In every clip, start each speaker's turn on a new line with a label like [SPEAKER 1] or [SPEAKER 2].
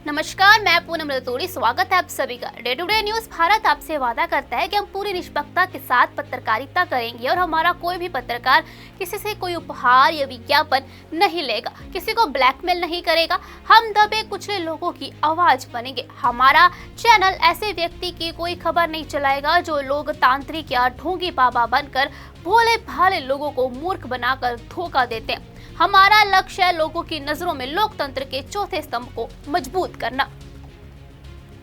[SPEAKER 1] नमस्कार, मैं पूनम रतूड़ी। स्वागत है आप सभी का। Day to day news Bharat आपसे वादा करता है कि हम पूरी निष्पक्षता के साथ पत्रकारिता करेंगे और हमारा कोई भी पत्रकार किसी से कोई उपहार या विज्ञापन नहीं लेगा, किसी को ब्लैकमेल नहीं करेगा। हम दबे कुचले लोगों की आवाज बनेंगे। हमारा चैनल ऐसे व्यक्ति की कोई खबर नहीं चलाएगा जो लोकतांत्रिक या ढोंगी बाबा बनकर भोले भाले लोगों को मूर्ख बनाकर धोखा देते हैं। हमारा लक्ष्य है लोगों की नजरों में लोकतंत्र के चौथे स्तंभ को मजबूत करना।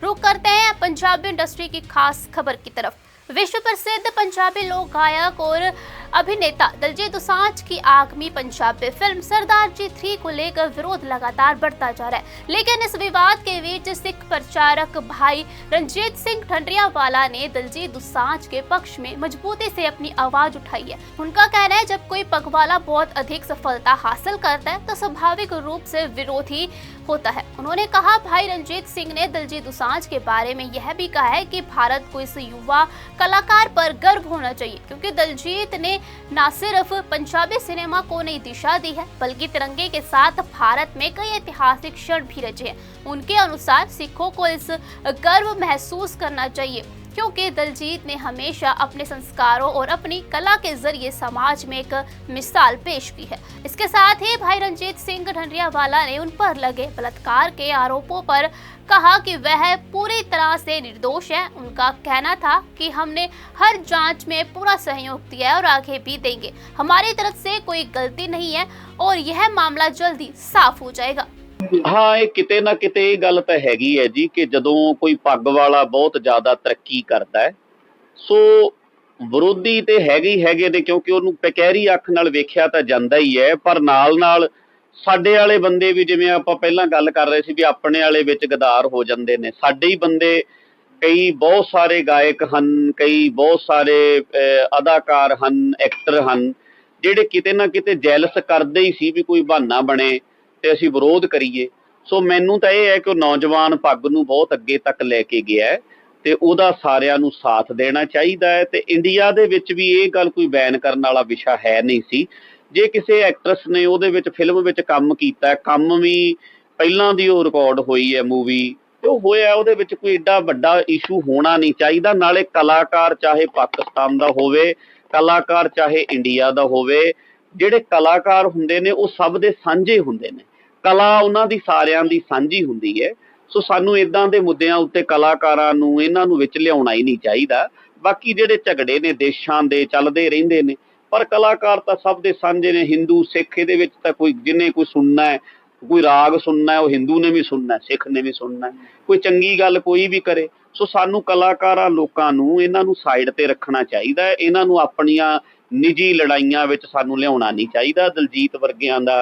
[SPEAKER 1] रुक करते हैं पंजाबी इंडस्ट्री की खास खबर की तरफ। विश्व प्रसिद्ध पंजाबी लोक गायक और अभिनेता दलजीत दोसांझ की आगामी पंजाबी फिल्म सरदार जी 3 को लेकर विरोध लगातार बढ़ता जा रहा है। लेकिन इस विवाद के बीच सिख प्रचारक भाई रणजीत सिंह ढंडरियावाला ने दलजीत दोसांझ के पक्ष में मजबूती से अपनी आवाज उठाई है। उनका कहना है, जब कोई पगवाला बहुत अधिक सफलता हासिल करता है तो स्वाभाविक रूप से विरोधी होता है। उन्होंने कहा, भाई रणजीत सिंह ने दलजीत दोसांझ के बारे में यह भी कहा है कि भारत को इस युवा कलाकार पर गर्व होना चाहिए, क्योंकि दलजीत ने न सिर्फ पंजाबी सिनेमा को नई दिशा दी है बल्कि तिरंगे के साथ भारत में कई ऐतिहासिक क्षण भी रचे हैं। उनके अनुसार सिखों को इस गर्व महसूस करना चाहिए, क्योंकि दलजीत ने हमेशा अपने संस्कारों और अपनी कला के जरिए समाज में एक मिसाल पेश की है। इसके साथ ही भाई रणजीत सिंह ढंडरियावाला ने उन पर लगे बलात्कार के आरोपों पर कहा कि वह पूरी तरह से निर्दोष है। उनका कहना था कि हमने हर जांच में पूरा सहयोग दिया है और आगे भी देंगे। हमारी तरफ से कोई गलती नहीं है और यह मामला जल्दी साफ हो जाएगा।
[SPEAKER 2] हाँ, ਇਹ ਕਿਤੇ ਨਾ ਕਿਤੇ ਇਹ ਗੱਲ ਤਾਂ ਹੈਗੀ ਹੈ ਜੀ ਕਿ ਜਦੋਂ ਕੋਈ ਪੱਗ ਵਾਲਾ ਬਹੁਤ ਜ਼ਿਆਦਾ ਤਰੱਕੀ ਕਰਦਾ ਹੈ ਸੋ ਵਿਰੋਧੀ ਤੇ ਹੈਗੇ ਨੇ, ਕਿਉਂਕਿ ਉਹਨੂੰ ਪਕੈਰੀ ਅੱਖ ਨਾਲ ਵੇਖਿਆ ਤਾਂ ਜਾਂਦਾ ਹੀ ਹੈ। ਪਰ ਨਾਲ ਸਾਡੇ ਵਾਲੇ ਬੰਦੇ ਵੀ, ਜਿਵੇਂ ਆਪਾਂ ਪਹਿਲਾਂ ਗੱਲ ਕਰ ਰਹੇ ਸੀ ਵੀ ਆਪਣੇ ਵਾਲੇ ਵਿੱਚ ਗਦਾਰ ਹੋ ਜਾਂਦੇ ਨੇ, ਸਾਡੇ ਹੀ ਬੰਦੇ ਕਈ ਬਹੁਤ ਸਾਰੇ ਗਾਇਕ ਹਨ, ਕਈ ਬਹੁਤ ਸਾਰੇ ਅਦਾਕਾਰ ਹਨ, ਐਕਟਰ ਹਨ, ਜਿਹੜੇ ਕਿਤੇ ਨਾ ਕਿਤੇ ਜੈਲਸ ਕਰਦੇ ਹੀ ਸੀ ਵੀ ਕੋਈ ਬਹਾਨਾ ਬਣੇ ਤੇ ਅਸੀਂ ਵਿਰੋਧ ਕਰੀਏ। ਸੋ ਮੈਨੂੰ ਤਾਂ ਇਹ ਹੈ ਕਿ ਉਹ ਨੌਜਵਾਨ ਪੱਗ ਨੂੰ ਬਹੁਤ ਅੱਗੇ ਤੱਕ ਲੈ ਕੇ ਗਿਆ ਹੈ ਤੇ ਉਹਦਾ ਸਾਰਿਆਂ ਨੂੰ ਸਾਥ ਦੇਣਾ ਚਾਹੀਦਾ ਹੈ। ਤੇ ਇੰਡੀਆ ਦੇ ਵਿੱਚ ਵੀ ਇਹ ਗੱਲ ਕੋਈ ਬੈਨ ਕਰਨ ਵਾਲਾ ਵਿਸ਼ਾ ਹੈ ਨਹੀਂ ਸੀ। ਜੇ ਕਿਸੇ ਐਕਟਰਸ ਨੇ ਉਹਦੇ ਵਿੱਚ ਫਿਲਮ ਵਿੱਚ ਕੰਮ ਕੀਤਾ, ਕੰਮ ਵੀ ਪਹਿਲਾਂ ਦੀ ਉਹ ਰਿਕਾਰਡ ਹੋਈ ਹੈ ਮੂਵੀ, ਤੇ ਉਹ ਹੋਇਆ, ਉਹਦੇ ਵਿੱਚ ਕੋਈ ਏਡਾ ਵੱਡਾ ਇਸ਼ੂ ਹੋਣਾ ਨਹੀਂ ਚਾਹੀਦਾ। ਨਾਲੇ ਕਲਾਕਾਰ ਚਾਹੇ ਪਾਕਿਸਤਾਨ ਦਾ ਹੋਵੇ, ਕਲਾਕਾਰ ਚਾਹੇ ਇੰਡੀਆ ਦਾ ਹੋਵੇ, ਜਿਹੜੇ ਕਲਾਕਾਰ ਹੁੰਦੇ ਨੇ ਉਹ ਸਭ ਦੇ ਸਾਂਝੇ ਹੁੰਦੇ ਨੇ। ਕਲਾ ਉਹਨਾਂ ਦੀ ਸਾਰਿਆਂ ਦੀ ਸਾਂਝੀ ਹੁੰਦੀ ਹੈ। ਸੋ ਸਾਨੂੰ ਇੱਦਾਂ ਦੇ ਮੁੱਦਿਆਂ ਉੱਤੇ ਕਲਾਕਾਰਾਂ ਨੂੰ ਇਹਨਾਂ ਨੂੰ ਵਿੱਚ ਲਿਆਉਣਾ ਹੀ ਨਹੀਂ ਚਾਹੀਦਾ। ਬਾਕੀ ਜਿਹੜੇ ਝਗੜੇ ਨੇ ਦੇਸ਼ਾਂ ਦੇ ਚੱਲਦੇ ਰਹਿੰਦੇ ਨੇ, ਪਰ ਕਲਾਕਾਰ ਤਾਂ ਸਭ ਦੇ ਸਾਂਝੇ ਨੇ। ਹਿੰਦੂ ਸਿੱਖ ਇਹਦੇ ਵਿੱਚ ਤਾਂ ਕੋਈ, ਜਿਹਨੇ ਕੋਈ ਸੁਣਨਾ ਹੈ, ਕੋਈ ਰਾਗ ਸੁਣਨਾ ਹੈ, ਉਹ ਹਿੰਦੂ ਨੇ ਵੀ ਸੁਣਨਾ, ਸਿੱਖ ਨੇ ਵੀ ਸੁਣਨਾ, ਕੋਈ ਚੰਗੀ ਗੱਲ ਕੋਈ ਵੀ ਕਰੇ। ਸੋ ਸਾਨੂੰ ਕਲਾਕਾਰਾਂ ਲੋਕਾਂ ਨੂੰ ਇਹਨਾਂ ਨੂੰ ਸਾਈਡ ਤੇ ਰੱਖਣਾ ਚਾਹੀਦਾ ਹੈ। ਇਹਨਾਂ ਨੂੰ ਆਪਣੀਆਂ ਨਿੱਜੀ ਲੜਾਈਆਂ ਵਿੱਚ ਸਾਨੂੰ ਲਿਆਉਣਾ ਨਹੀਂ ਚਾਹੀਦਾ। ਦਲਜੀਤ ਵਰਗਿਆਂ ਦਾ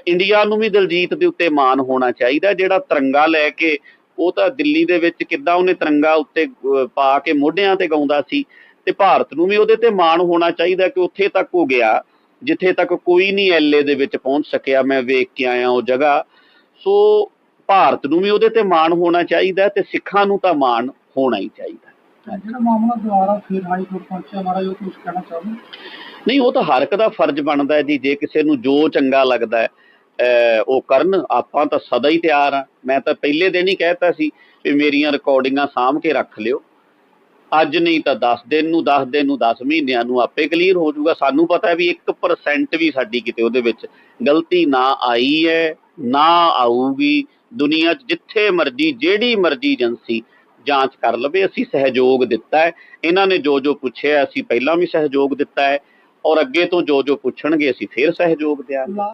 [SPEAKER 2] ਇੰਡੀਆ ਨੂੰ ਵੀ ਦਲਜੀਤ ਦੇ ਉੱਤੇ ਮਾਣ ਹੋਣਾ ਚਾਹੀਦਾ। ਜਿਹੜਾ ਤਿਰੰਗਾ ਲੈ ਕੇ, ਉਹ ਤਾਂ ਦਿੱਲੀ ਦੇ ਵਿੱਚ ਕਿੱਦਾਂ ਉਹਨੇ ਤਿਰੰਗਾ ਉੱਤੇ ਪਾ ਕੇ ਮੋਢਿਆਂ ਤੇ ਗਾਉਂਦਾ ਸੀ, ਤੇ ਭਾਰਤ ਨੂੰ ਵੀ ਉਹਦੇ ਤੇ ਮਾਣ ਹੋਣਾ ਚਾਹੀਦਾ ਕਿ ਉੱਥੇ ਤੱਕ ਉਹ ਗਿਆ ਜਿੱਥੇ ਤੱਕ ਕੋਈ ਨਹੀਂ ਐਲਏ ਦੇ ਵਿੱਚ ਪਹੁੰਚ ਸਕਿਆ। ਮੈਂ ਵੇਖ ਕੇ ਆਇਆ ਉਹ ਜਗ੍ਹਾ। ਸੋ ਭਾਰਤ ਨੂੰ ਵੀ ਉਹਦੇ ਤੇ ਮਾਣ ਹੋਣਾ ਚਾਹੀਦਾ ਤੇ ਸਿੱਖਾਂ ਨੂੰ ਤਾਂ ਮਾਣ ਹੋਣਾ ਹੀ ਚਾਹੀਦਾ।
[SPEAKER 3] ਜਿਹੜਾ ਮਾਮਲਾ ਦੁਬਾਰਾ ਫਿਰ ਹਾਈ ਕੋਰਟ ਪਹੁੰਚਿਆ, ਮਾਰਾ ਜੋ ਕੁਝ ਕਹਿਣਾ ਚਾਹੁੰਦੇ?
[SPEAKER 2] ਨਹੀਂ, ਉਹ ਤਾਂ ਹਰ ਇੱਕ ਦਾ ਫਰਜ਼ ਬਣਦਾ ਹੈ ਜੀ। ਜੇ ਕਿਸੇ ਨੂੰ ਜੋ ਚੰਗਾ ਲੱਗਦਾ ਹੈ ਉਹ ਕਰਨ। ਆਪਾਂ ਤਾਂ ਸਦਾ ਹੀ ਤਿਆਰ ਹਾਂ। ਮੈਂ ਤਾਂ ਪਹਿਲੇ ਦਿਨ ਹੀ ਕਹਿਤਾ ਸੀ ਵੀ ਮੇਰੀਆਂ ਰਿਕਾਰਡਿੰਗਾਂ ਸਾਂਭ ਕੇ ਰੱਖ ਲਿਓ। ਅੱਜ ਨਹੀਂ ਤਾਂ 10 ਦਿਨ ਨੂੰ, 10 ਦਿਨ ਨੂੰ, 10 ਮਹੀਨਿਆਂ ਨੂੰ ਆਪੇ ਕਲੀਅਰ ਹੋ ਜਾਊਗਾ। ਸਾਨੂੰ ਪਤਾ ਵੀ 1% ਵੀ ਸਾਡੀ ਕਿਤੇ ਉਹਦੇ ਵਿੱਚ ਗਲਤੀ ਨਾ ਆਈ ਹੈ, ਨਾ ਆਊਗੀ। ਦੁਨੀਆ 'ਚ ਜਿੱਥੇ ਮਰਜ਼ੀ, ਜਿਹੜੀ ਮਰਜ਼ੀ ਏਜੰਸੀ ਜਾਂਚ ਕਰ ਲਵੇ। ਅਸੀਂ ਸਹਿਯੋਗ ਦਿੱਤਾ ਹੈ। ਇਹਨਾਂ ਨੇ ਜੋ ਪੁੱਛਿਆ ਅਸੀਂ ਪਹਿਲਾਂ ਵੀ ਸਹਿਯੋਗ ਦਿੱਤਾ ਹੈ, ਔਰ ਅੱਗੇ ਤੋਂ ਜੋ ਪੁੱਛਣਗੇ ਅਸੀਂ ਫਿਰ ਸਹਿਯੋਗ ਦਿਆਂਗੇ।